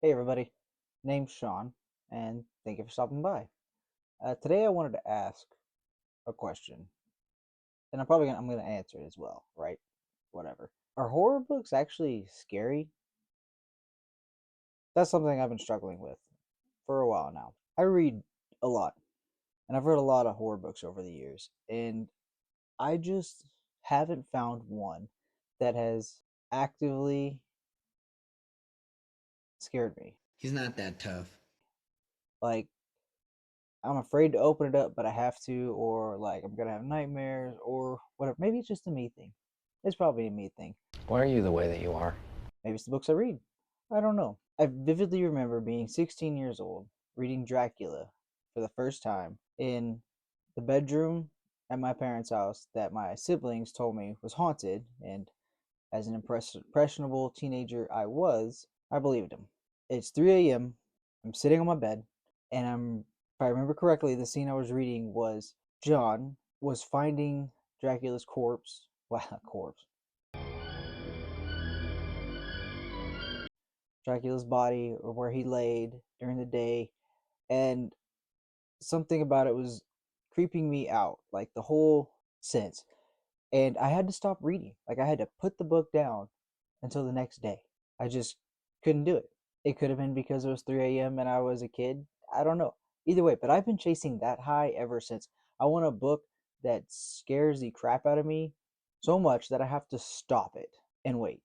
Hey everybody, name's Sean, and thank you for stopping by. Today I wanted to ask a question, and I'm gonna answer it as well, right? Whatever. Are horror books actually scary? That's something I've been struggling with for a while now. I read a lot, and I've read a lot of horror books over the years, and I just haven't found one that has actively scared me. He's not that tough. Like I'm afraid to open it up, but I have to, or like I'm gonna have nightmares, or whatever. Maybe it's just a me thing. It's probably a me thing. Why are you the way that you are? Maybe it's the books I read. I don't know. I vividly remember being 16 years old, reading Dracula for the first time in the bedroom at my parents' house that my siblings told me was haunted, and as an impressionable teenager I believed him. It's 3 a.m. I'm sitting on my bed, and if I remember correctly, the scene I was reading was John was finding Dracula's corpse. Wow, corpse. Dracula's body, or where he laid during the day, and something about it was creeping me out, like the whole sense. And I had to stop reading. Like I had to put the book down until the next day. I just couldn't do it. It could have been because it was 3 a.m. and I was a kid. I don't know. Either way, but I've been chasing that high ever since. I want a book that scares the crap out of me so much that I have to stop it and wait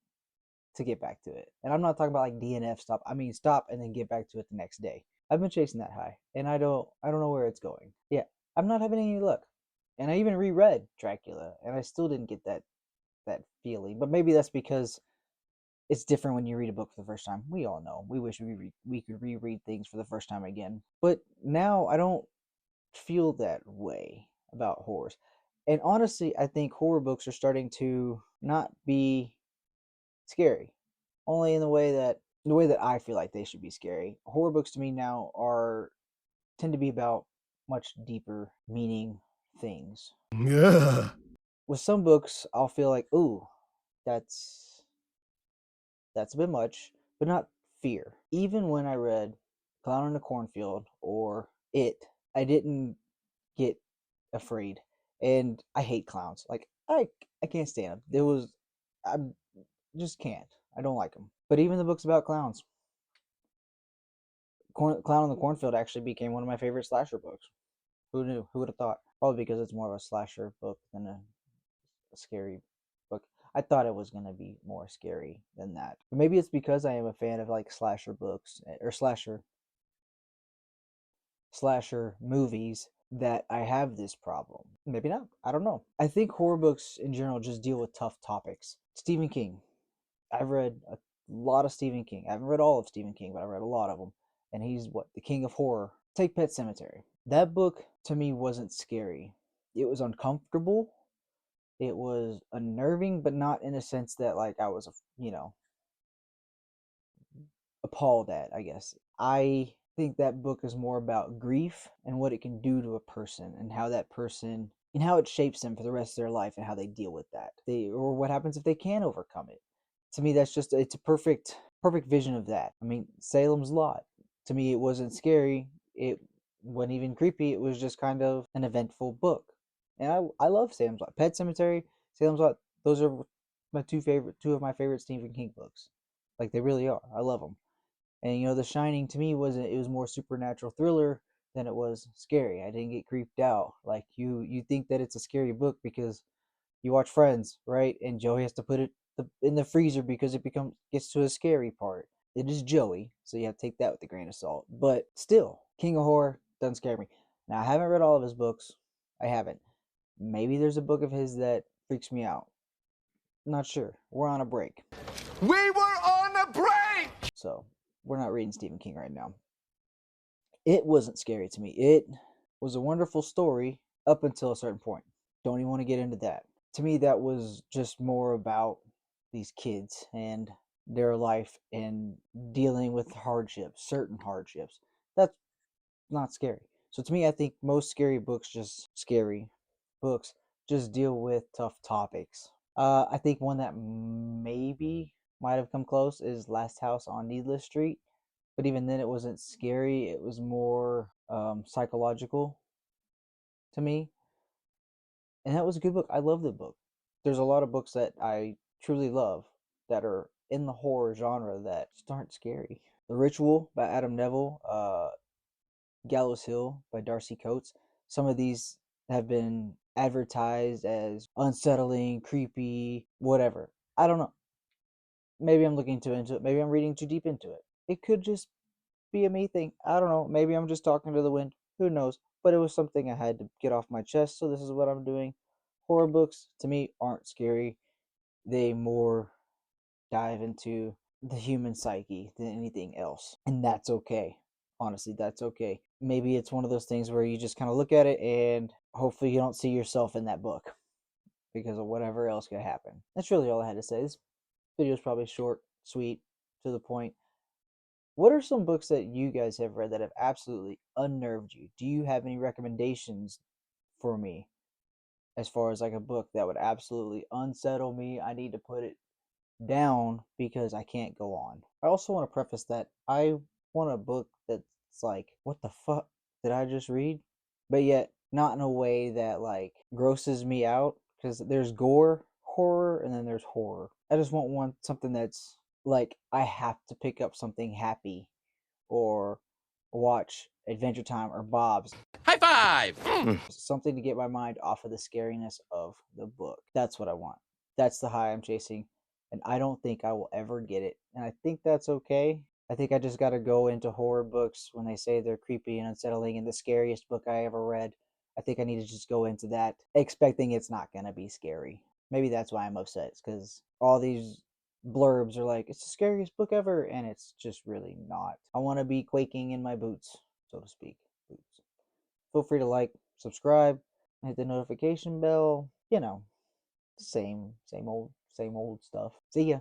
to get back to it. And I'm not talking about like DNF stop. I mean stop and then get back to it the next day. I've been chasing that high and I don't know where it's going. Yeah, I'm not having any luck. And I even reread Dracula and I still didn't get that feeling. But maybe that's because it's different when you read a book for the first time. We all know. We wish we could reread things for the first time again. But now I don't feel that way about horrors. And honestly, I think horror books are starting to not be scary. Only in the way that I feel like they should be scary. Horror books to me now are tend to be about much deeper meaning things. Yeah. With some books, I'll feel like, ooh, that's that's a bit much, but not fear. Even when I read Clown in the Cornfield or It, I didn't get afraid. And I hate clowns. Like I can't stand them. I just can't. I don't like them. But even the books about clowns, Clown in the Cornfield actually became one of my favorite slasher books. Who knew? Who would have thought? Probably because it's more of a slasher book than a scary book. I thought it was gonna be more scary than that. But maybe it's because I am a fan of like slasher books or slasher movies that I have this problem. Maybe not. I don't know. I think horror books in general just deal with tough topics. Stephen King. I've read a lot of Stephen King. I haven't read all of Stephen King, but I read a lot of them. And he's what the king of horror. Take Pet Cemetery. That book to me wasn't scary. It was uncomfortable. It was unnerving, but not in a sense that like I was, appalled at. I guess I think that book is more about grief and what it can do to a person, and how that person and how it shapes them for the rest of their life, and how they deal with that. Or what happens if they can overcome it. To me, that's just it's a perfect vision of that. I mean, Salem's Lot. To me, it wasn't scary. It wasn't even creepy. It was just kind of an eventful book. And I love Salem's Lot. Pet Cemetery, Salem's Lot. Those are two of my favorite Stephen King books. Like they really are. I love them. And The Shining to me it was more supernatural thriller than it was scary. I didn't get creeped out. Like you think that it's a scary book because you watch Friends, right? And Joey has to put it in the freezer because it becomes gets to a scary part. It is Joey, so you have to take that with a grain of salt. But still, King of Horror doesn't scare me. Now I haven't read all of his books. I haven't. Maybe there's a book of his that freaks me out. Not sure. We're on a break, We were on a break! so we're not reading Stephen King right now. It wasn't scary to me. It was a wonderful story up until a certain point. Don't even want to get into that. To me, that was just more about these kids and their life and dealing with hardships, certain hardships. That's not scary. So to me, I think most scary books just deal with tough topics. I think one that maybe might have come close is Last House on Needless Street, but even then, it wasn't scary. It was more psychological to me, and that was a good book. I love the book. There's a lot of books that I truly love that are in the horror genre that just aren't scary. The Ritual by Adam Neville, Gallows Hill by Darcy Coates. Some of these have been advertised as unsettling, creepy, whatever. I don't know. Maybe I'm looking too into it. Maybe I'm reading too deep into it. It could just be a me thing. I don't know. Maybe I'm just talking to the wind. Who knows? But it was something I had to get off my chest, so this is what I'm doing. Horror books to me aren't scary. They more dive into the human psyche than anything else. And that's okay. Honestly, that's okay. Maybe it's one of those things where you just kind of look at it and hopefully you don't see yourself in that book because of whatever else could happen. That's really all I had to say. This video is probably short, sweet, to the point. What are some books that you guys have read that have absolutely unnerved you? Do you have any recommendations for me as far as like a book that would absolutely unsettle me? I need to put it down because I can't go on. I also want to preface that I want a book that's like, what the fuck did I just read? But yet not in a way that like grosses me out because there's gore horror and then there's horror. I just want one something that's like I have to pick up something happy or watch Adventure Time or Bob's. High five! Something to get my mind off of the scariness of the book. That's what I want. That's the high I'm chasing. And I don't think I will ever get it. And I think that's okay. I think I just got to go into horror books when they say they're creepy and unsettling and the scariest book I ever read. I think I need to just go into that expecting it's not going to be scary. Maybe that's why I'm upset, because all these blurbs are like, it's the scariest book ever, and it's just really not. I want to be quaking in my boots, so to speak. Boots. Feel free to like, subscribe, hit the notification bell. You know, same old stuff. See ya.